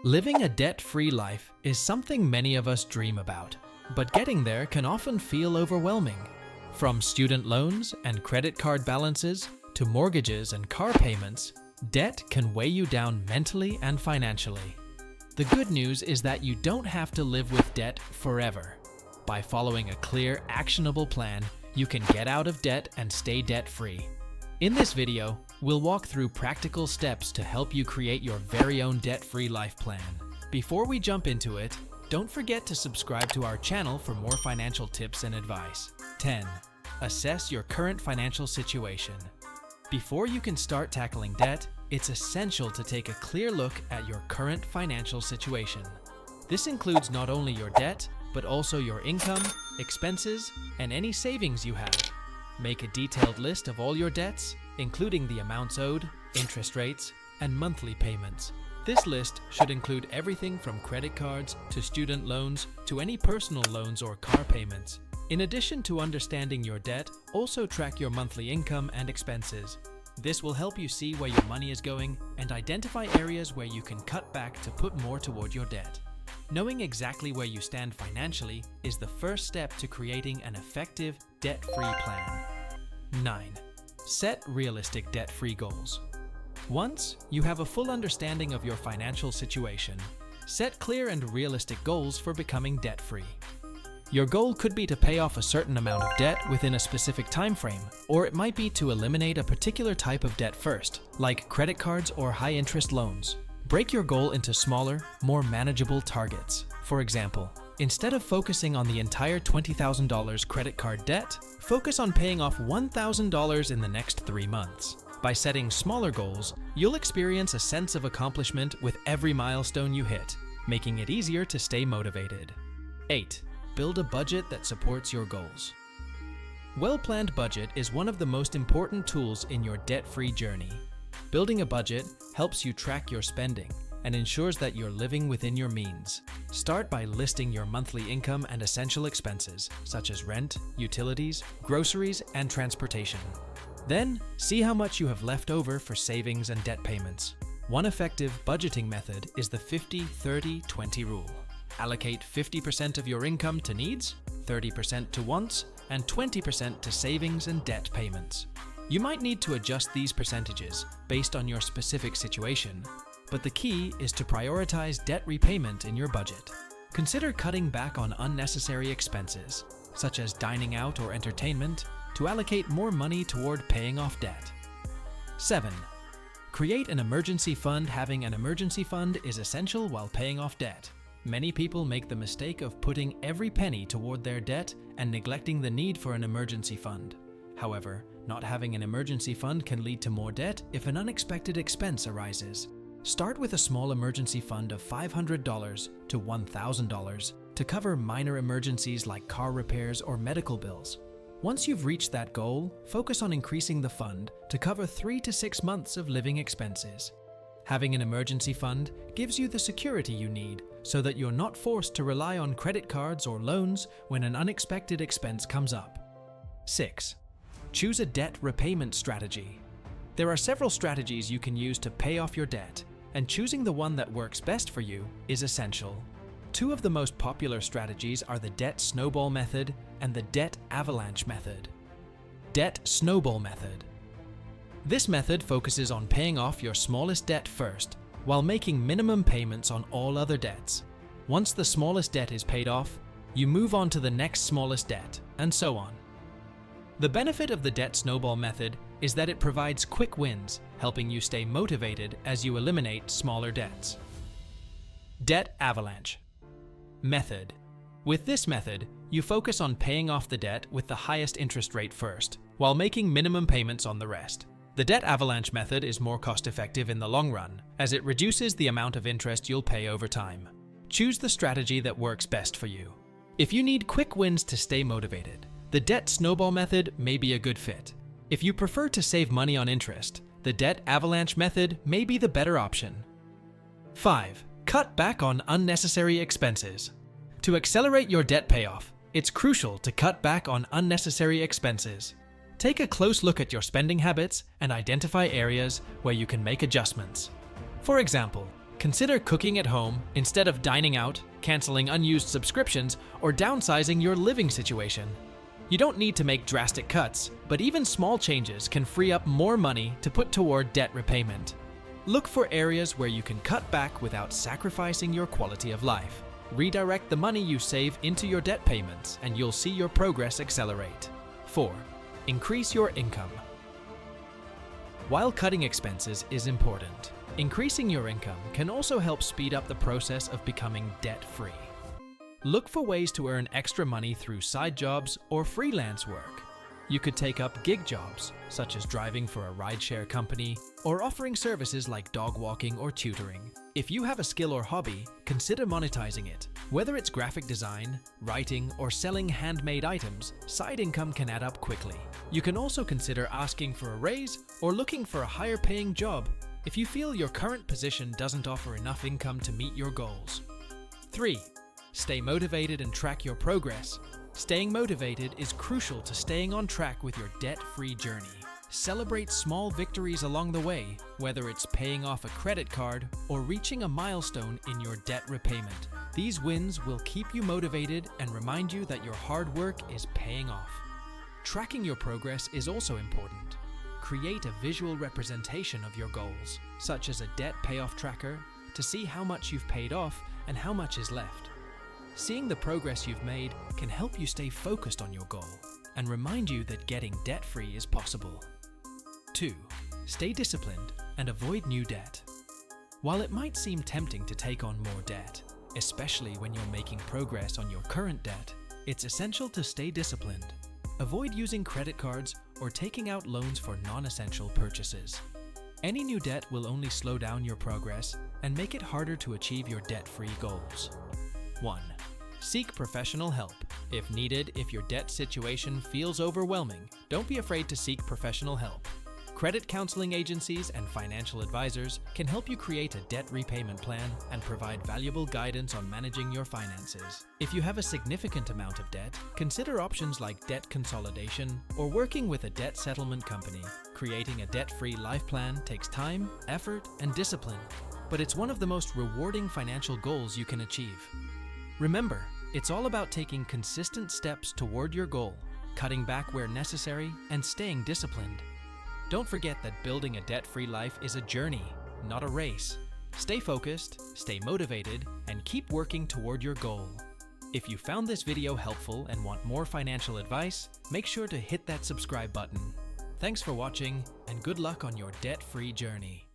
Living a debt-free life is something many of us dream about, but getting there can often feel overwhelming. From student loans and credit card balances to mortgages and car payments, debt can weigh you down mentally and financially. The good news is that you don't have to live with debt forever. By following a clear, actionable plan, you can get out of debt and stay debt-free. In this video, we'll walk through practical steps to help you create your very own debt-free life plan. Before we jump into it, don't forget to subscribe to our channel for more financial tips and advice. 10. Assess your current financial situation. Before you can start tackling debt, it's essential to take a clear look at your current financial situation. This includes not only your debt, but also your income, expenses, and any savings you have. Make a detailed list of all your debts, including the amounts owed, interest rates, and monthly payments. This list should include everything from credit cards to student loans to any personal loans or car payments. In addition to understanding your debt, also track your monthly income and expenses. This will help you see where your money is going and identify areas where you can cut back to put more toward your debt. Knowing exactly where you stand financially is the first step to creating an effective, debt-free plan. 9. Set realistic debt-free goals. Once you have a full understanding of your financial situation, set clear and realistic goals for becoming debt-free. Your goal could be to pay off a certain amount of debt within a specific time frame, or it might be to eliminate a particular type of debt first, like credit cards or high-interest loans. Break your goal into smaller, more manageable targets. For example, instead of focusing on the entire $20,000 credit card debt, focus on paying off $1,000 in the next 3 months. By setting smaller goals, you'll experience a sense of accomplishment with every milestone you hit, making it easier to stay motivated. 8. Build a budget that supports your goals. Well-planned budget is one of the most important tools in your debt-free journey. Building a budget helps you track your spending and ensures that you're living within your means. Start by listing your monthly income and essential expenses, such as rent, utilities, groceries, and transportation. Then, see how much you have left over for savings and debt payments. One effective budgeting method is the 50-30-20 rule. Allocate 50% of your income to needs, 30% to wants, and 20% to savings and debt payments. You might need to adjust these percentages based on your specific situation, but the key is to prioritize debt repayment in your budget. Consider cutting back on unnecessary expenses, such as dining out or entertainment, to allocate more money toward paying off debt. 7. Create an emergency fund. Having an emergency fund is essential while paying off debt. Many people make the mistake of putting every penny toward their debt and neglecting the need for an emergency fund. However, not having an emergency fund can lead to more debt if an unexpected expense arises. Start with a small emergency fund of $500 to $1,000 to cover minor emergencies like car repairs or medical bills. Once you've reached that goal, focus on increasing the fund to cover 3 to 6 months of living expenses. Having an emergency fund gives you the security you need so that you're not forced to rely on credit cards or loans when an unexpected expense comes up. 6. Choose a debt repayment strategy. There are several strategies you can use to pay off your debt, and choosing the one that works best for you is essential. 2 of the most popular strategies are the debt snowball method and the debt avalanche method. Debt snowball method. This method focuses on paying off your smallest debt first, while making minimum payments on all other debts. Once the smallest debt is paid off, you move on to the next smallest debt, and so on. The benefit of the debt snowball method is that it provides quick wins, helping you stay motivated as you eliminate smaller debts. Debt avalanche method. With this method, you focus on paying off the debt with the highest interest rate first, while making minimum payments on the rest. The debt avalanche method is more cost-effective in the long run, as it reduces the amount of interest you'll pay over time. Choose the strategy that works best for you. If you need quick wins to stay motivated, the debt snowball method may be a good fit. If you prefer to save money on interest, the debt avalanche method may be the better option. 5. Cut back on unnecessary expenses. To accelerate your debt payoff, it's crucial to cut back on unnecessary expenses. Take a close look at your spending habits and identify areas where you can make adjustments. For example, Consider cooking at home instead of dining out, canceling unused subscriptions, or downsizing your living situation. You don't need to make drastic cuts, but even small changes can free up more money to put toward debt repayment. Look for areas where you can cut back without sacrificing your quality of life. Redirect the money you save into your debt payments, and you'll see your progress accelerate. 4. Increase your income. While cutting expenses is important, increasing your income can also help speed up the process of becoming debt-free. Look for ways to earn extra money through side jobs or freelance work. You could take up gig jobs, such as driving for a rideshare company or offering services like dog walking or tutoring. If you have a skill or hobby, consider monetizing it. Whether it's graphic design, writing, or selling handmade items, side income can add up quickly. You can also consider asking for a raise or looking for a higher paying job if you feel your current position doesn't offer enough income to meet your goals. 3. Stay motivated and track your progress. Staying motivated is crucial to staying on track with your debt-free journey. Celebrate small victories along the way, whether it's paying off a credit card or reaching a milestone in your debt repayment. These wins will keep you motivated and remind you that your hard work is paying off. Tracking your progress is also important. Create a visual representation of your goals, such as a debt payoff tracker, to see how much you've paid off and how much is left. Seeing the progress you've made can help you stay focused on your goal and remind you that getting debt-free is possible. 2. Stay disciplined and avoid new debt. While it might seem tempting to take on more debt, especially when you're making progress on your current debt, it's essential to stay disciplined. Avoid using credit cards or taking out loans for non-essential purchases. Any new debt will only slow down your progress and make it harder to achieve your debt-free goals. 1. Seek professional help. If needed, if your debt situation feels overwhelming, don't be afraid to seek professional help. Credit counseling agencies and financial advisors can help you create a debt repayment plan and provide valuable guidance on managing your finances. If you have a significant amount of debt, consider options like debt consolidation or working with a debt settlement company. Creating a debt-free life plan takes time, effort, and discipline, but it's one of the most rewarding financial goals you can achieve. Remember, it's all about taking consistent steps toward your goal, cutting back where necessary, and staying disciplined. Don't forget that building a debt-free life is a journey, not a race. Stay focused, stay motivated, and keep working toward your goal. If you found this video helpful and want more financial advice, make sure to hit that subscribe button. Thanks for watching, and good luck on your debt-free journey.